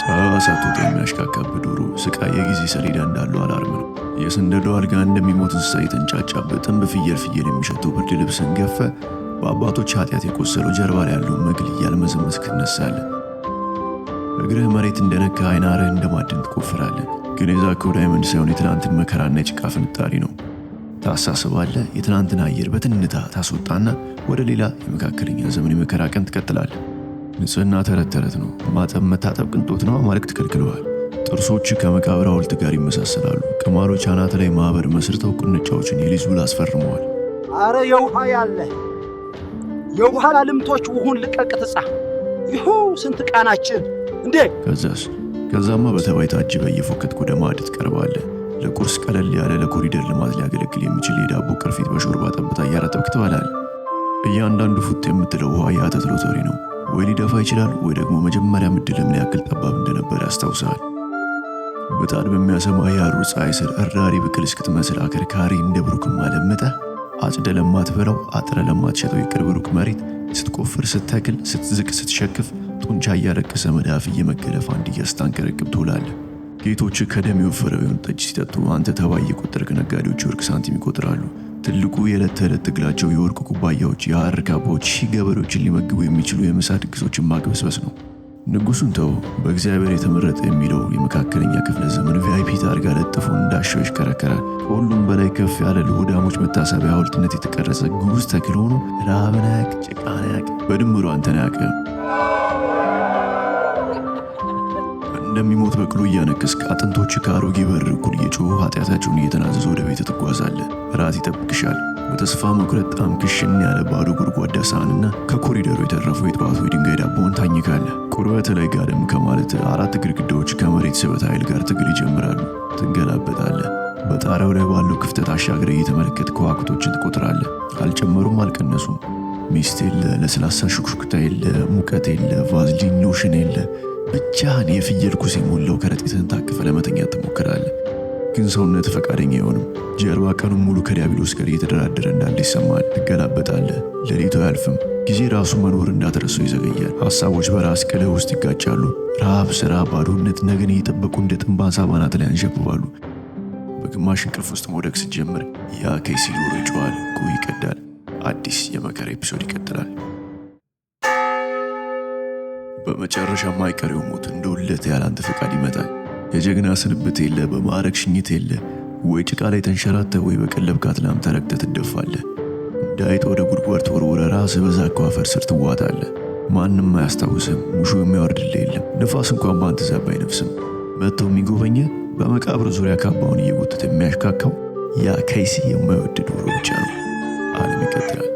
ፀሐይዋ ሳትወጣ የሚያሽካካብህ ዶሮ ስቃይ የጊዜ ሰሌዳ እንዳለው አላርም ነው። የስንደዶ አልጋ እንደሚሞት እንስሳ የተንጫጫበት ጥንብ ፍየል የሚሸተው ብርድ ልብስን ገፈ በአባቶች ኃጢአት የቆሰለው ጀርባ ላይ ያለውን መግል እያልመዘመዝክ ትነሳለህ። እግርህ መሬት እንደነካ አይናርህ እንደማድን ትቆፍራለህ። ግን የዛከው ዳይመንድ ሳይሆን የትናንትን መከራና የጭቃ ፍንጣሪ ነው። ታሳስባለህ። የትናንትን አየር በትንታ ታስወጣና ወደ ሌላ የመካከለኛ ዘመን የመከራ ቀን ትቀጥላለህ። ንጽህና ተረት ተረት ነው። ማጠብ መታጠብ ቅንጦት ነው። አማልክት ከልክለዋል። ጥርሶች ከመቃብር ሐውልት ጋር ይመሳሰላሉ። ቅማሎች አናት ላይ ማህበር መስርተው ቁንጫዎችን የሊዝ ውል አስፈርመዋል። አረ የውሃ ያለ የውሃ ልምቶች ውሁን ልቀቅ ትጻ ይሁ ስንት ቃናችን እንዴ! ከዛማ በተባይ ታጅበህ እየፎከትክ ወደ ማዕድ ትቀርባለህ። ለቁርስ ቀለል ያለ ለኮሪደር ልማት ሊያገለግል የሚችል የዳቦ ቅርፊት በሾርባ ጠብታ እያረጠብክ ትበላለህ። እያንዳንዱ ፉት የምትለው ውሃ የአተት ሎተሪ ነው። ወይ ሊደፋ ይችላል ወይ ደግሞ መጀመሪያ ምድል ምን ያክል ጠባብ እንደነበር ያስታውሳል። ምጣድ በሚያሰማ የሐሩር ፀሐይ ስር እራሪ ብቅል እስክትመስል አከርካሪ እንደ ብሩክማ ለምጠህ አጭደ ለማትበላው አጥረ ለማትሸጠው የቅርብ ሩቅ መሬት ስትቆፍር፣ ስትተክል፣ ስትዝቅ፣ ስትሸክፍ ጡንቻ እያረከሰ መዳፍ እየመገለፍ አንድ እያስታንቀረቅብ ትውላለህ። ጌቶች ከደም የወፈረ ወይን ጠጅ ሲጠጡ አንተ ተባይ የቆጠርክ ነጋዴዎች የወርቅ ሳንቲም ይቆጥራሉ። ትልቁ የዕለት ተዕለት ትግላቸው የወርቅ ኩባያዎች፣ የሐር ካባዎች፣ ሺህ ገበሬዎችን ሊመግቡ የሚችሉ የምሳ ድግሶችን ማግበስበስ ነው። ንጉሱን ተው፣ በእግዚአብሔር የተመረጠ የሚለው የመካከለኛ ክፍለ ዘመን ቪአይፒ ታርጋ ለጥፎ እንዳሻው ይሽከረከራል። ከሁሉም በላይ ከፍ ያለ ለሆዳሞች መታሰቢያ ሐውልትነት የተቀረጸ ግዑዝ ተክል ሆኖ ረሃብን አያውቅ፣ ጭቃን አያውቅ፣ በድምሩ አንተን አያውቅም። እንደሚሞት በቅሎ እያነከስክ አጥንቶች ከአሮጌ በር እኩል እየጮሁ ኃጢአታቸውን እየተናዘዙ ወደ ቤት ትጓዛለህ። ራት ይጠብቅሻል። በተስፋ መቁረጥ ጣም ክሽን ያለ ባዶ ጎድጓዳ ሳህንና ከኮሪደሩ የተረፈው የጠዋቱ የድንጋይ ዳቦን ታኝካለህ። ቁርበት ላይ ጋደም ከማለት አራት ግድግዳዎች ከመሬት ስበት ኃይል ጋር ትግል ይጀምራሉ። ትገላበጣለህ። በጣሪያው ላይ ባለው ክፍተት አሻግረህ እየተመለከት ከዋክብቶችን ትቆጥራለህ። አልጨመሩም አልቀነሱም። ሚስት የለ፣ ለስላሳ ሹክሹክታ የለ፣ ሙቀት የለ፣ ቫዝሊን ሎሽን የለ። ብቻህን የፍየል ኩስ የሞላው ከረጢትህን ታቅፈ ለመተኛት ትሞክራለህ። ግን ሰውነት ፈቃደኛ አይሆንም። ጀርባ ቀኑን ሙሉ ከዲያብሎስ ጋር እየተደራደረ እንዳለ ይሰማል። ትገላበጣለህ። ሌሊቱ አያልፍም። ጊዜ ራሱ መኖር እንዳትረሳው ይዘገያል። ሐሳቦች በራስ ቅልህ ውስጥ ይጋጫሉ። ረሃብ፣ ሥራ፣ ባዶነት ነገን እየጠበቁ እንደ ጥንባሳ ባናት ላይ አንሸብባሉ። በግማሽ እንቅልፍ ውስጥ መውደቅ ስትጀምር ያ ከይሲ ዶሮ ይጮኻል። ጉህ ይቀዳል። አዲስ የመከራ ኤፒሶድ ይቀጥላል። በመጨረሻ የማይቀሬው ሞት እንደ ውለት ያላንተ ፈቃድ ይመጣል። የጀግና ስንብት የለ፣ በማዕረግ ሽኝት የለ። ወይ ጭቃ ላይ ተንሸራተህ ወይ በቀለብካት ላም ተረግጠህ ትደፋለህ። እንዳይጥ ወደ ጉድጓድ ተወርውረህ ራስህ በዛከው አፈር ስር ትዋጣለህ። ማንም አያስታውስም። ሙሾ የሚያወርድልህ የለም። ንፋስ እንኳን በአንተ ዛብ አይነፍስም። መጥቶ የሚጎበኘህ በመቃብር ዙሪያ ካባውን እየጎተተ የሚያሽካካው ያ ከይሲ የማይወድ ዶሮ ብቻ ነው። ዓለም ይቀጥላል።